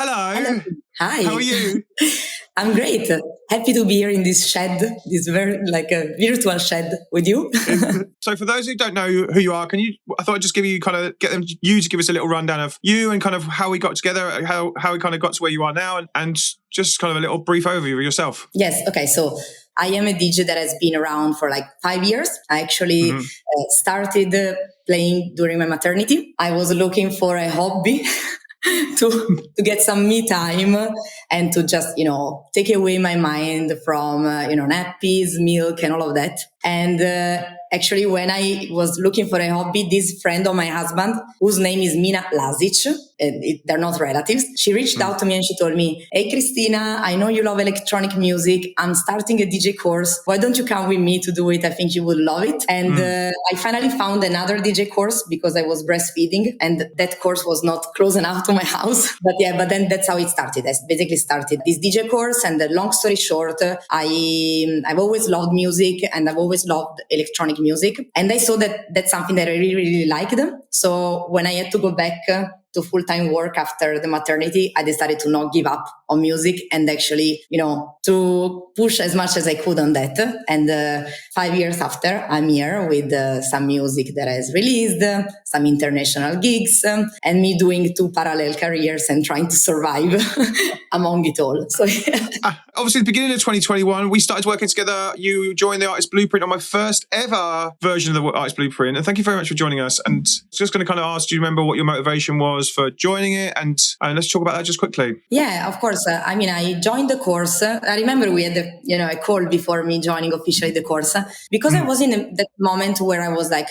Hello. Hi. How are you? I'm great. Happy to be here in this shed, this very like a virtual shed with you. So for those who don't know who you are, I thought I'd just give you you to give us a little rundown of you and kind of how we got together, how we kind of got to where you are now, and just kind of a little brief overview of yourself. Yes. Okay. So I am a DJ that has been around for like 5 years. I actually started playing during my maternity. I was looking for a hobby to get some me time and to just, take away my mind from, nappies, milk and all of that. And actually, when I was looking for a hobby, this friend of my husband, whose name is Cristina Lazic, they're not relatives, she reached out to me and she told me, "Hey, Cristina, I know you love electronic music. I'm starting a DJ course. Why don't you come with me to do it? I think you would love it." And I finally found another DJ course because I was breastfeeding and that course was not close enough to my house. But then that's how it started. I basically started this DJ course, and long story short, I've always loved music and I've always loved electronic music. And I saw that that's something that I really, really liked. So when I had to go back to full-time work after the maternity, I decided to not give up on music and actually, to push as much as I could on that. And 5 years after, I'm here with some music that has released, some international gigs, and me doing 2 parallel careers and trying to survive among it all. So obviously, at the beginning of 2021, we started working together. You joined the Artist Blueprint on my first ever version of the Artist Blueprint. And thank you very much for joining us. And just going to kind of ask, do you remember what your motivation was for joining it? And let's talk about that just quickly. Yeah, of course. I joined the course. I remember we had a call before me joining officially the course because I was in that moment where I was like,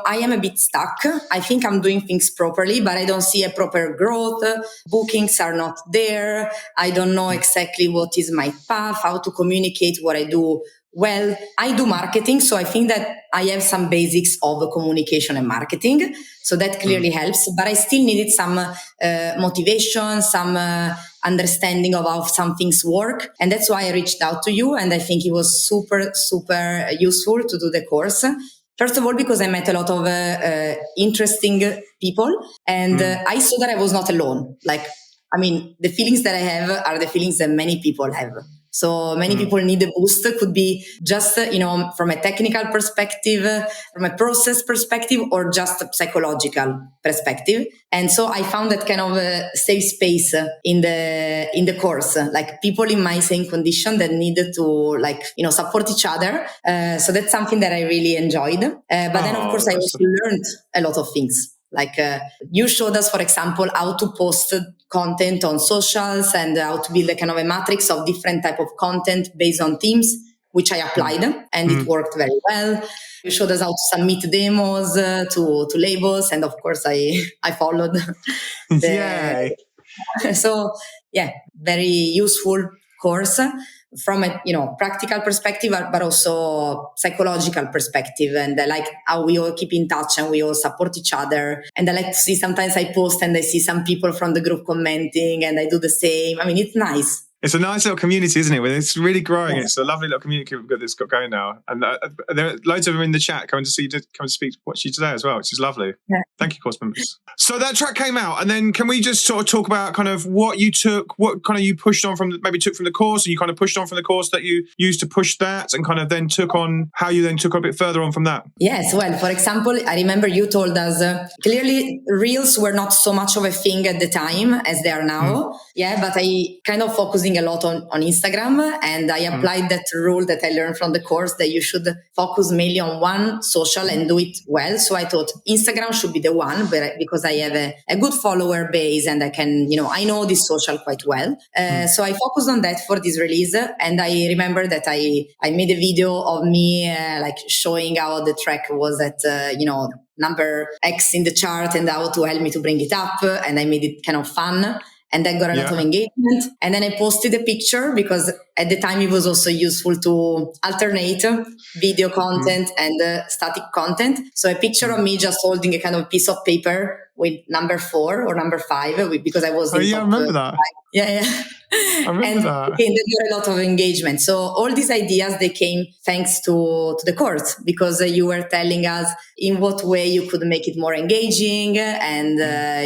I am a bit stuck. I think I'm doing things properly, but I don't see a proper growth. Bookings are not there. I don't know exactly what is my path, how to communicate what I do. Well, I do marketing, so I think that I have some basics of communication and marketing. So that clearly helps, but I still needed some motivation, some understanding of how some things work. And that's why I reached out to you. And I think it was super, super useful to do the course. First of all, because I met a lot of interesting people, and I saw that I was not alone. The feelings that I have are the feelings that many people have. So many people need a boost. Could be just, from a technical perspective, from a process perspective, or just a psychological perspective. And so I found that kind of a safe space in the course, like people in my same condition that needed to support each other. So that's something that I really enjoyed. But then, of course, I also learned a lot of things. You showed us, for example, how to post content on socials and how to build a kind of a matrix of different type of content based on themes, which I applied and it worked very well. You showed us how to submit demos to labels, and of course I followed. Yay! So very useful course from a practical perspective, but also psychological perspective. And I like how we all keep in touch and we all support each other. And I like to see, sometimes I post and I see some people from the group commenting and I do the same. It's nice. It's a nice little community, isn't it? It's really growing. It's a lovely little community that's got going now. And there are loads of them in the chat coming to speak to watch you today as well, which is lovely. Yeah. Thank you, course members. So that track came out, and then can we just sort of talk about kind of what you took, what kind of you pushed on from the course, and you kind of pushed on from the course that you used to push that, and kind of then took on how you then took a bit further on from that? Yes, well, for example, I remember you told us clearly Reels were not so much of a thing at the time as they are now. Yeah, but I kind of focusing a lot on Instagram, and I applied that rule that I learned from the course that you should focus mainly on one social and do it well. So I thought Instagram should be the one, because I have a good follower base and I can, I know this social quite well. So I focused on that for this release. And I remember that I made a video of me showing how the track was at, number X in the chart and how to help me to bring it up. And I made it kind of fun. And I got a lot of engagement. And then I posted a picture because at the time it was also useful to alternate video content and static content. So a picture of me just holding a kind of piece of paper with number 4 or number 5 because I was in I remember that. 5. Yeah. I remember that. Again, there were a lot of engagement. So all these ideas, they came thanks to the course, because you were telling us in what way you could make it more engaging. And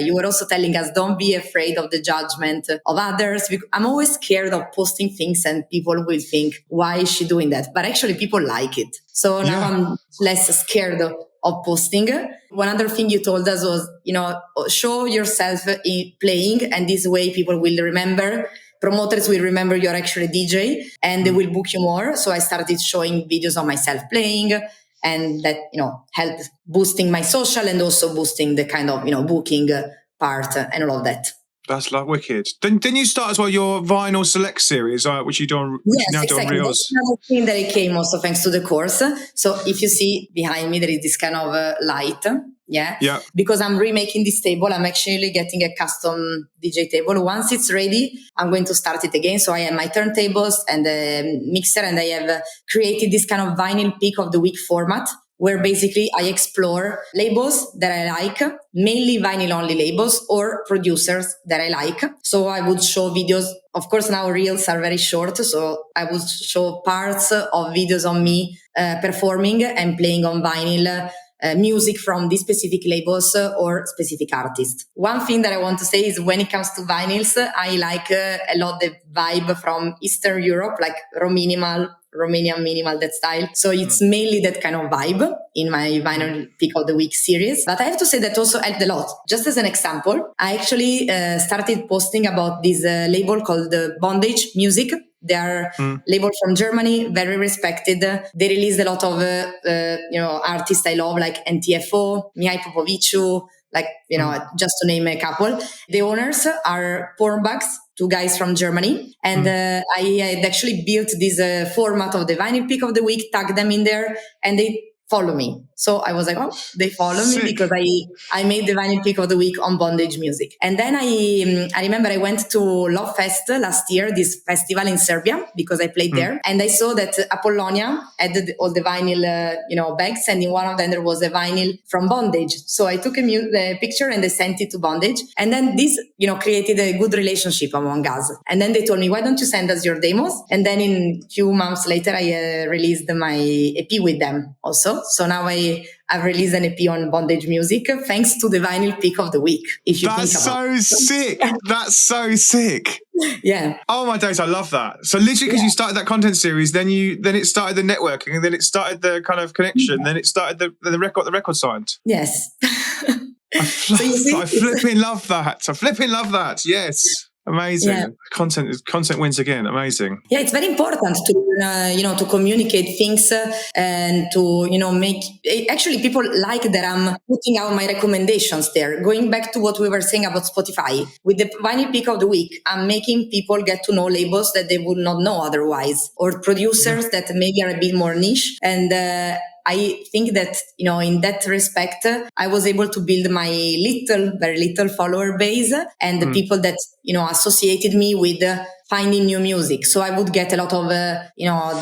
you were also telling us, don't be afraid of the judgment of others. I'm always scared of posting things and people will think, why is she doing that? But actually people like it. So now I'm less scared of posting. One other thing you told us was, show yourself playing, and this way people will remember. Promoters will remember you're actually a DJ and they will book you more. So I started showing videos of myself playing, and that, helped boosting my social and also boosting the kind of, booking part and all of that. That's like wicked. Then you start as well your vinyl select series, which you do on, now exactly. do on Reels. That's another thing that it came also thanks to the course. So if you see behind me, there is this kind of light. Yeah. Because I'm remaking this table. I'm actually getting a custom DJ table. Once it's ready, I'm going to start it again. So I have my turntables and a mixer, and I have created this kind of vinyl pick of the week format, where basically I explore labels that I like, mainly vinyl only labels, or producers that I like. So I would show videos. Of course, now reels are very short. So I would show parts of videos on me performing and playing on vinyl music from these specific labels or specific artists. One thing that I want to say is when it comes to vinyls, I like a lot the vibe from Eastern Europe, like Romanian minimal, that style. So it's mainly that kind of vibe in my vinyl pick of the week series. But I have to say that also helped a lot. Just as an example, I actually started posting about this label called Bondage Music. They are label from Germany, very respected. They released a lot of artists I love, like NTFO, Mihai Popoviciu, just to name a couple. The owners are Pornbugs, 2 guys from Germany. And I had actually built this format of the vinyl pick of the week, tagged them in there, and they follow me. So I was like, oh, they follow me because I made the vinyl pick of the week on Bondage Music. And then I remember I went to Love Fest last year, this festival in Serbia, because I played there. And I saw that Apollonia had all the vinyl, bags, and in one of them there was a vinyl from Bondage. So I took a picture and I sent it to Bondage. And then this, created a good relationship among us. And then they told me, why don't you send us your demos? And then in a few months later, I released my EP with them also. So now I've released an EP on Bondage Music thanks to the vinyl pick of the week. If you That's think about so sick. That's so sick. Yeah. Oh my days, I love that. So literally, because you started that content series, then it started the networking, and then it started the kind of connection, then it started the record signed. Yes. I flipping love that. Yes. Amazing. Yeah. Content wins again. Amazing. Yeah, it's very important to, to communicate things and to, make, actually people like that I'm putting out my recommendations there. Going back to what we were saying about Spotify, with the vinyl pick of the week, I'm making people get to know labels that they would not know otherwise, or producers that maybe are a bit more niche. And, I think that, in that respect, I was able to build my very little follower base and the people that, associated me with finding new music. So I would get a lot of,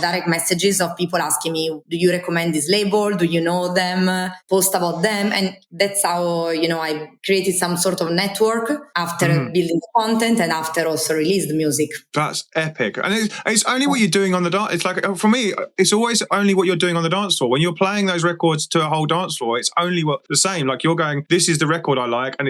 direct messages of people asking me, do you recommend this label? Do you know them? Post about them. And that's how, I created some sort of network after building the content and after also released the music. That's epic. And it's only what you're doing on the dance. It's like, for me, it's always only what you're doing on the dance floor. When you're playing those records to a whole dance floor, it's only the same. Like you're going, this is the record I like. And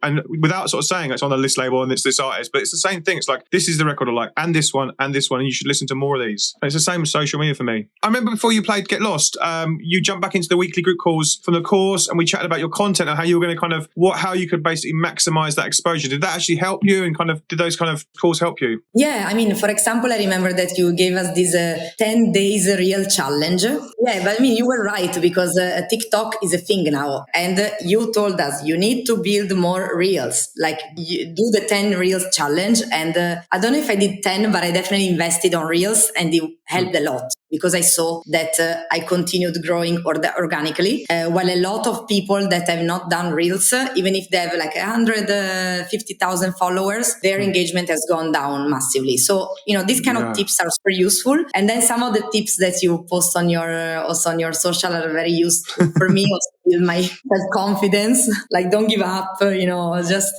and without sort of saying it's on the list label and it's this artist, but it's the same thing. It's like, this is the record I like, and this one, and you should listen to more of these. And it's the same with social media for me. I remember before you played Get Lost, you jumped back into the weekly group calls from the course, and we chatted about your content and how you were going to how you could basically maximize that exposure. Did that actually help you, and did those kind of calls help you? Yeah, I mean, for example, I remember that you gave us this 10 days real challenge. Yeah, but I mean, you were right, because TikTok is a thing now. And you told us you need to build more reels, like you do the 10 reels challenge. And I don't know if I did 10, but I definitely invested on reels, and it helped a lot because I saw that I continued growing organically. While a lot of people that have not done reels, even if they have like 150,000 followers, their engagement has gone down massively. So, these kind of tips are super useful. And then some of the tips that you post on your social are very useful for me also build my self-confidence. Like, don't give up, just,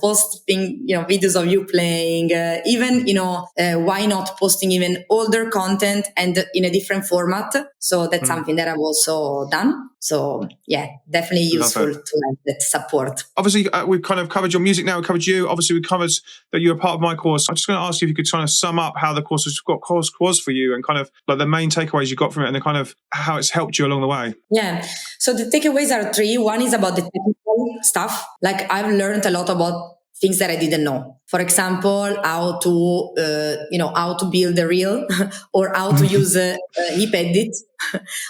post videos of you playing, even, why not posting even older content and in a different format? So that's something that I've also done. So yeah, definitely useful to have that support. Obviously, we've kind of covered your music now. We covered you. Obviously, we covered that you're a part of my course. I'm just going to ask you if you could kind of sum up how the course was for you, and kind of like the main takeaways you got from it, and the kind of how it's helped you along the way. Yeah. So the takeaways are 3. One is about the technical stuff. Like, I've learned a lot about things that I didn't know. For example, how to build a reel, or how to use Hip Edit,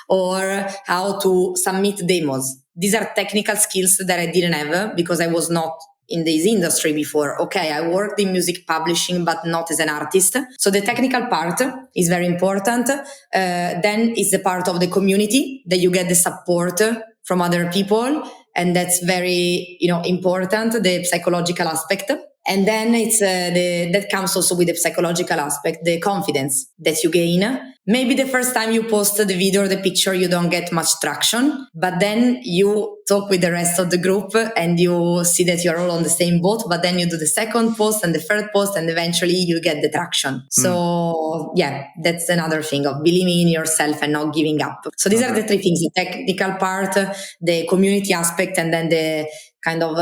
or how to submit demos. These are technical skills that I didn't have because I was not in this industry before. Okay, I worked in music publishing, but not as an artist. So the technical part is very important. Then is the part of the community, that you get the support from other people. And that's very, important, the psychological aspect. And then it's that comes also with the psychological aspect, the confidence that you gain. Maybe the first time you post the video or the picture, you don't get much traction, but then you talk with the rest of the group and you see that you're all on the same boat, but then you do the second post and the third post, and eventually you get the traction. So yeah, that's another thing of believing in yourself and not giving up. So these are the 3 things: the technical part, the community aspect, and then the kind of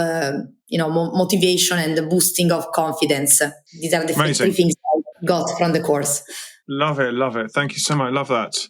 motivation and the boosting of confidence. These are the 3 things I got from the course. Love it. Thank you so much. Love that.